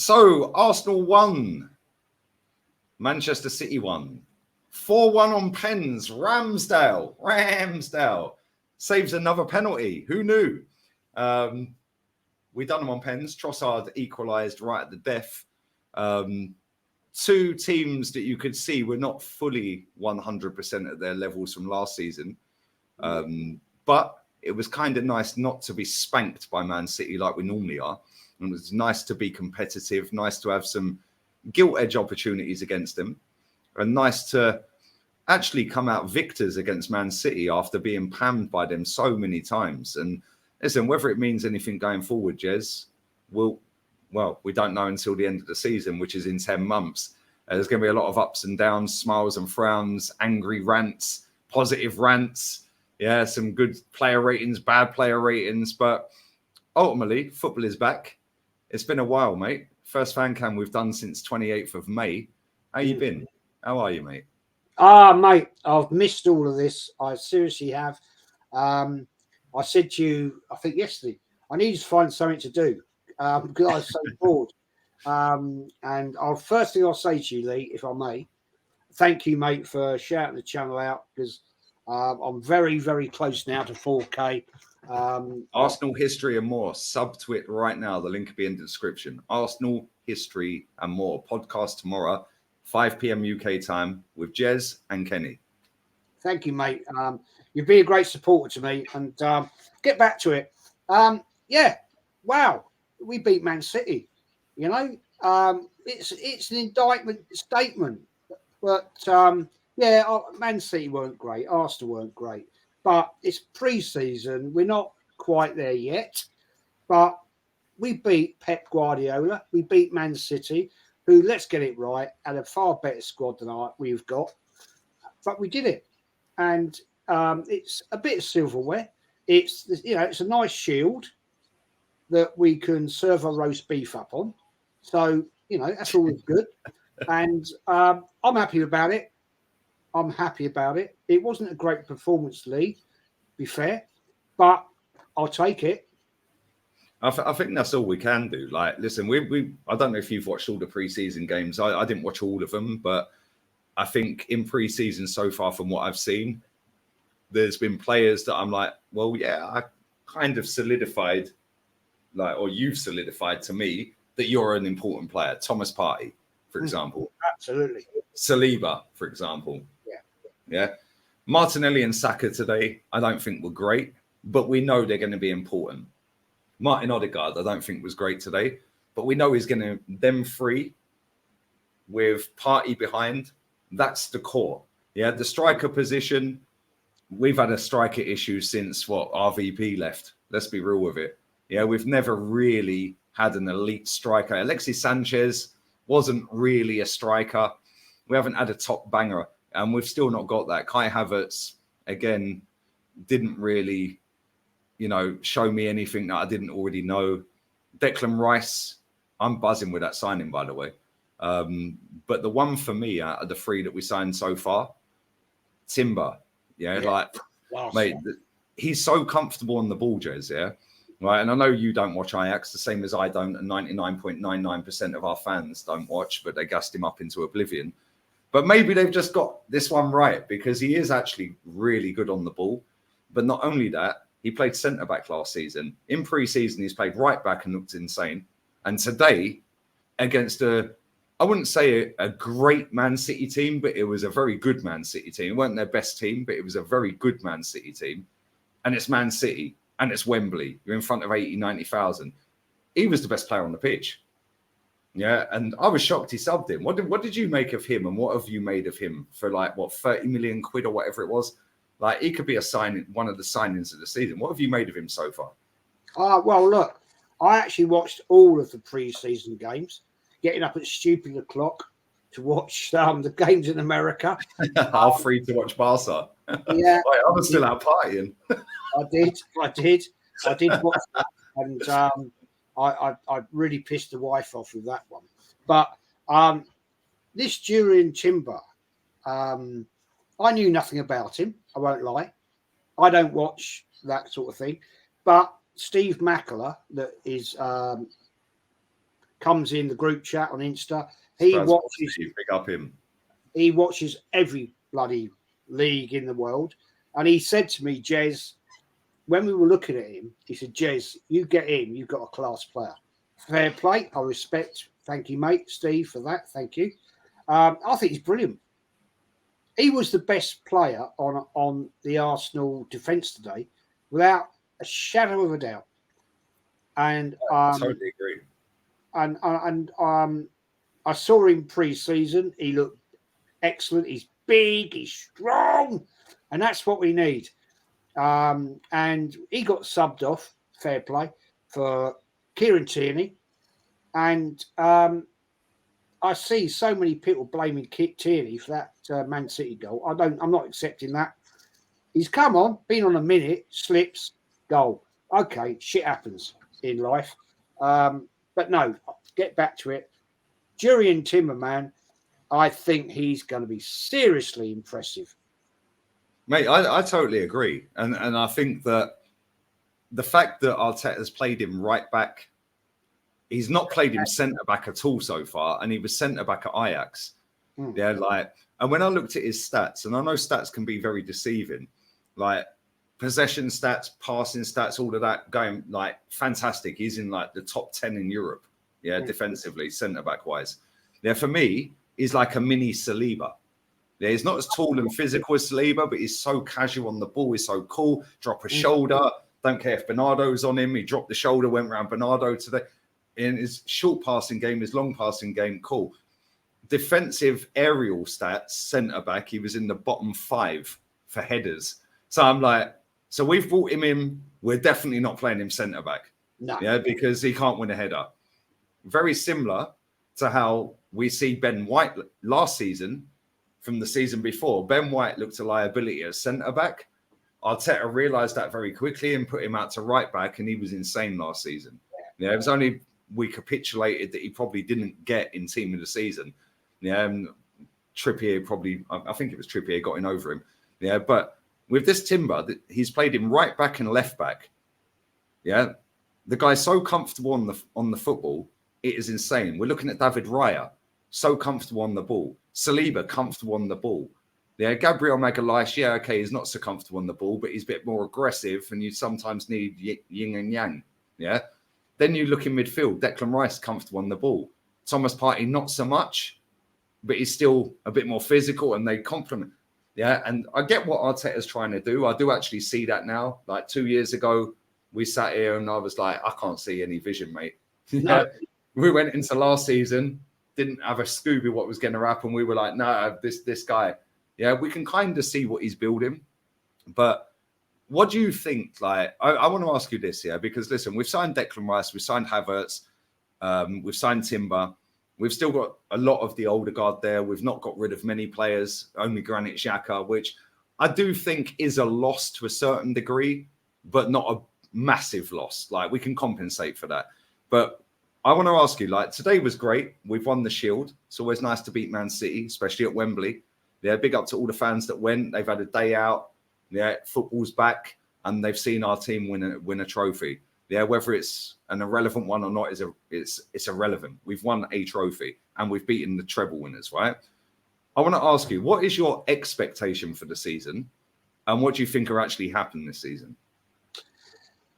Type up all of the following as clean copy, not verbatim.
So Arsenal won. Manchester City won. 4-1 on pens. Ramsdale saves another penalty. Who knew? We done them on pens. Trossard equalised right at the death. Two teams that you could see were not fully 100% at their levels from last season. But it was kind of nice not to be spanked by Man City like we normally are. And it was nice to be competitive, nice to have some gilt edge opportunities against them, and nice to actually come out victors against Man City after being pammed by them so many times. And listen, whether it means anything going forward, Jez, we don't know until the end of the season, which is in 10 months. There's going to be a lot of ups and downs, smiles and frowns, angry rants, positive rants. Yeah, some good player ratings, bad player ratings. But ultimately, football is back. It's been a while, mate. First fan cam we've done since 28th of May. How you been? How are you, mate? Mate, I've missed all of this. I seriously have. I said to you, I think yesterday, I need to find something to do because I was so bored. And first thing I'll say to you, Lee, if I may, thank you, mate, for shouting the channel out because I'm very, very close now to 4K. Arsenal history and more. Sub to it right now. The link will be in the description. Arsenal history and more. Podcast tomorrow, 5 p.m. UK time with Jez and Kenny. Thank you, mate. You've been a great supporter to me. And get back to it. Yeah, wow, we beat Man City. You know, it's an indictment statement. But Man City weren't great. Arsenal weren't great. But it's pre-season. We're not quite there yet. But we beat Pep Guardiola. We beat Man City, who, let's get it right, had a far better squad than we've got. But we did it. And it's a bit of silverware. It's a nice shield that we can serve a roast beef up on. So, that's always good. And I'm happy about it. It wasn't a great performance, Lee, be fair, but I'll take it. I think that's all we can do. Like, listen, I don't know if you've watched all the pre-season games. I didn't watch all of them, but I think in pre-season so far, from what I've seen, there's been players that I'm like, well, yeah, I kind of solidified, or you've solidified to me that you're an important player. Thomas Partey, for example. Absolutely. Saliba, for example. Yeah. Martinelli and Saka today, I don't think were great, but we know they're going to be important. Martin Odegaard, I don't think was great today, but we know he's going to, them three with Partey behind, that's the core. Yeah. The striker position, we've had a striker issue since RVP left. Let's be real with it. Yeah. We've never really had an elite striker. Alexis Sanchez wasn't really a striker. We haven't had a top banger. And we've still not got that. Kai Havertz, again, didn't really, show me anything that I didn't already know. Declan Rice, I'm buzzing with that signing, by the way. But the one for me out of the three that we signed so far, Timber. Mate, he's so comfortable on the ball, Jez, yeah? Right, and I know you don't watch Ajax, the same as I don't, and 99.99% of our fans don't watch, but they gassed him up into oblivion. But maybe they've just got this one right because he is actually really good on the ball. But not only that, he played centre-back last season. In pre-season, he's played right-back and looked insane. And today, against I wouldn't say a great Man City team, but it was a very good Man City team. It weren't their best team, but it was a very good Man City team. And it's Man City, and it's Wembley. You're in front of 80, 90,000. He was the best player on the pitch. Yeah, and I was shocked he subbed him. What did you make of him, and what have you made of him for 30 million quid or whatever it was? He could be one of the signings of the season. What have you made of him so far? Well, look, I actually watched all of the pre-season games, getting up at stupid o'clock to watch the games in America. Half free to watch Barca. Yeah, I was still out partying. I did watch that, and I really pissed the wife off with that one. But this Jurrien Timber, I knew nothing about him. I won't lie. I don't watch that sort of thing. But Steve Mackler, that is comes in the group chat on Insta. Big up him. He watches every bloody league in the world. And he said to me, Jez, when we were looking at him, he said, Jez, you get in, you've got a class player. Fair play. I respect. Thank you, mate. Steve, for that. Thank you. I think he's brilliant. He was the best player on the Arsenal defence today, without a shadow of a doubt. And I totally agree. And I saw him pre-season. He looked excellent. He's big. He's strong, and that's what we need. And he got subbed off. Fair play for Kieran Tierney, and I see so many people blaming Tierney for that Man City goal. I'm not accepting that. He's come on, been on a minute, slips, goal. Okay, shit happens in life. But no, get back to it. Jurrien Timmerman, I think he's going to be seriously impressive. Mate, I totally agree. And I think that the fact that Arteta's played him right back, he's not played him centre back at all so far, and he was centre back at Ajax. Yeah, like, and when I looked at his stats, and I know stats can be very deceiving, like possession stats, passing stats, all of that going like fantastic. He's in like the top 10 in Europe. Yeah, defensively, centre back wise. Yeah, for me, he's like a mini Saliba. Yeah, he's not as tall and physical as Saliba, but he's so casual on the ball. He's so cool. Drop a shoulder. Don't care if Bernardo's on him. He dropped the shoulder, went around Bernardo today. In his short passing game, his long passing game, cool. Defensive aerial stats, centre back, he was in the bottom 5 for headers. So I'm like, so we've brought him in. We're definitely not playing him centre back. No. Yeah, because he can't win a header. Very similar to how we see Ben White last season from the season before. Ben White looked a liability as centre back. Arteta realised that very quickly and put him out to right back, and he was insane last season. Yeah, it was only we capitulated that he probably didn't get in team of the season. Yeah, Trippier probably, I think it was Trippier got in over him. Yeah, but with this Timber, he's played him right back and left back. Yeah, the guy's so comfortable on the football, it is insane. We're looking at David Raya, so comfortable on the ball. Saliba, comfortable on the ball. Yeah, Gabriel Magalhaes, yeah, okay, he's not so comfortable on the ball, but he's a bit more aggressive, and you sometimes need yin and yang. Yeah. Then you look in midfield, Declan Rice, comfortable on the ball. Thomas Partey, not so much, but he's still a bit more physical, and they complement. Yeah, and I get what Arteta's trying to do. I do actually see that now. Like 2 years ago, we sat here and I was like, I can't see any vision, mate. No. We went into last season, didn't have a Scooby what was going to happen. We were like, no, this guy. Yeah, we can kind of see what he's building. But what do you think? Like, I want to ask you this, yeah, because listen, we've signed Declan Rice, we've signed Havertz, we've signed Timber. We've still got a lot of the older guard there. We've not got rid of many players, only Granit Xhaka, which I do think is a loss to a certain degree, but not a massive loss. Like, we can compensate for that. But I want to ask you, like, today was great. We've won the Shield. It's always nice to beat Man City, especially at Wembley. Yeah, big up to all the fans that went. They've had a day out. Yeah, football's back, and they've seen our team win a trophy. Yeah, whether it's an irrelevant one or not it's irrelevant. We've won a trophy and we've beaten the treble winners, right? I want to ask you, what is your expectation for the season, and what do you think are actually happening this season?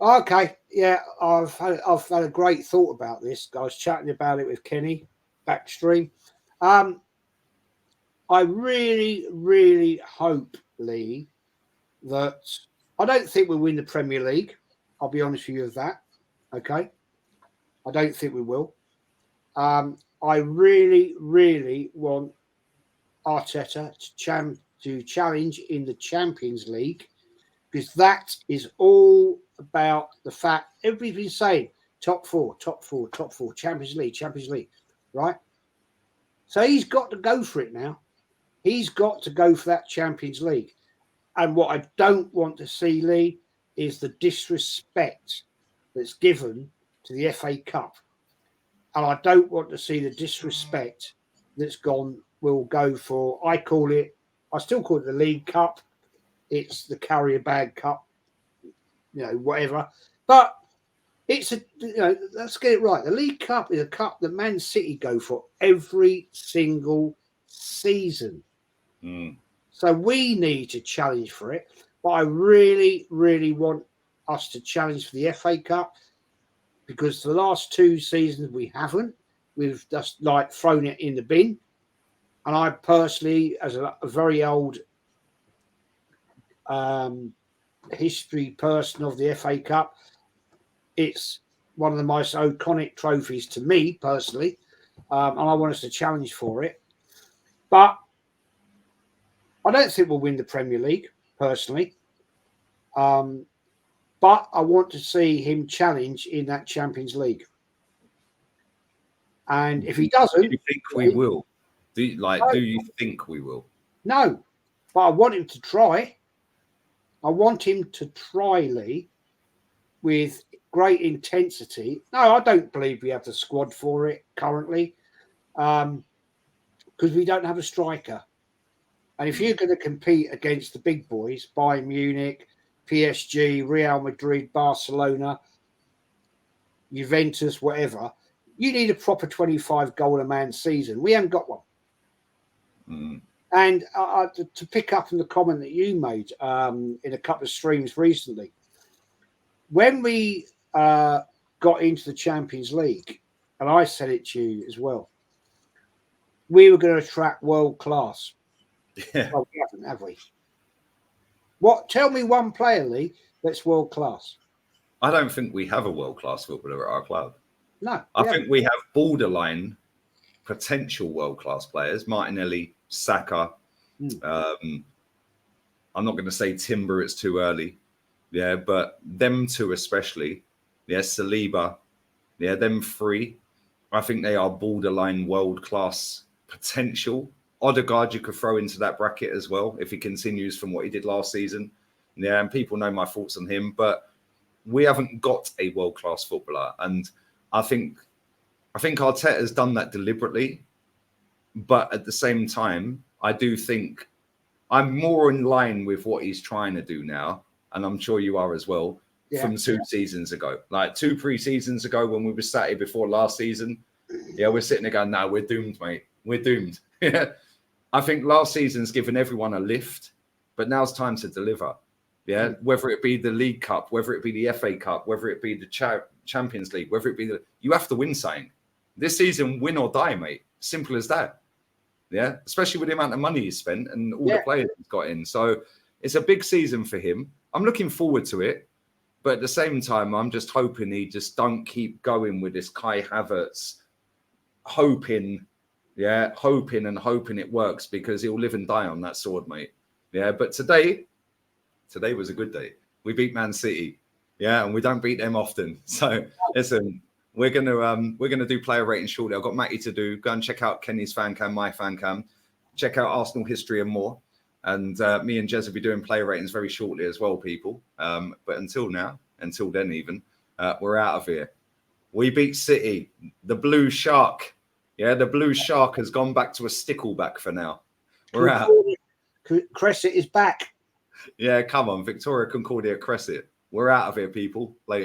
Okay, yeah, I've had a great thought about this. I was chatting about it with Kenny backstream. I really, really hope, Lee, that I don't think we'll win the Premier League. I'll be honest with you with that. Okay. I don't think we will. I really, really want Arteta to challenge in the Champions League, because that is all about the fact everybody's been saying top four, Champions League, right? So he's got to go for it now. He's got to go for that Champions League. And what I don't want to see, Lee, is the disrespect that's given to the FA Cup. And I don't want to see the disrespect that's will go for, I still call it the League Cup. It's the Carrier Bag Cup, whatever. But it's let's get it right. The League Cup is a cup that Man City go for every single season. So we need to challenge for it. But I really, really want us to challenge for the FA Cup, because the last 2 seasons we haven't. We've just like thrown it in the bin. And I personally, as a very old history person of the FA Cup, it's one of the most iconic trophies to me personally, and I want us to challenge for it. But I don't think we'll win the Premier League personally. But I want to see him challenge in that Champions League. And if he doesn't, do you think we will? Do you think we will? No, but I want him to try. I want him to try, Lee, with great intensity. No, I don't believe we have the squad for it currently, because we don't have a striker. And if you're going to compete against the big boys, Bayern Munich, PSG, Real Madrid, Barcelona, Juventus, whatever, you need a proper 25-goal-a-man season. We haven't got one. And to pick up on the comment that you made in a couple of streams recently, when we got into the Champions League, and I said it to you as well, we were going to attract world class. Yeah. Well, we haven't, have we? Tell me one player, Lee, that's world class. I don't think we have a world class footballer at our club. No. I think we have borderline potential world class players. Martinelli, Saka. I'm not going to say Timber, it's too early. Yeah, but them two especially. Yeah, Saliba. Yeah, them three. I think they are borderline world class potential. Odegaard you could throw into that bracket as well if he continues from what he did last season. Yeah, and people know my thoughts on him, but we haven't got a world class footballer, and I think Arteta has done that deliberately. But at the same time, I do think I'm more in line with what he's trying to do now, and I'm sure you are as well. From 2 seasons ago, like 2 pre-seasons ago, when we were sat here before last season, yeah, we're sitting there going, "No, we're doomed, mate. We're doomed." Yeah, I think last season's given everyone a lift, but now it's time to deliver. Yeah, whether it be the League Cup, whether it be the FA Cup, whether it be the Champions League, whether it be you have to win something. This season, win or die, mate. Simple as that. Yeah, especially with the amount of money he's spent and all the players he's got in. So it's a big season for him. I'm looking forward to it. But at the same time, I'm just hoping he just don't keep going with this Kai Havertz, hoping it works, because he'll live and die on that sword, mate. Yeah, but today was a good day. We beat Man City. Yeah, and we don't beat them often. So listen, we're gonna do player rating shortly. I've got Matty to do. Go and check out Kenny's fan cam, my fan cam. Check out Arsenal history and more. And me and Jez will be doing player ratings very shortly as well, people. But until then even, we're out of here. We beat City. The Blue Shark. Yeah, the Blue Shark has gone back to a stickleback for now. We're out. Crescent is back. Yeah, come on. Victoria Concordia Crescent. We're out of here, people. Later.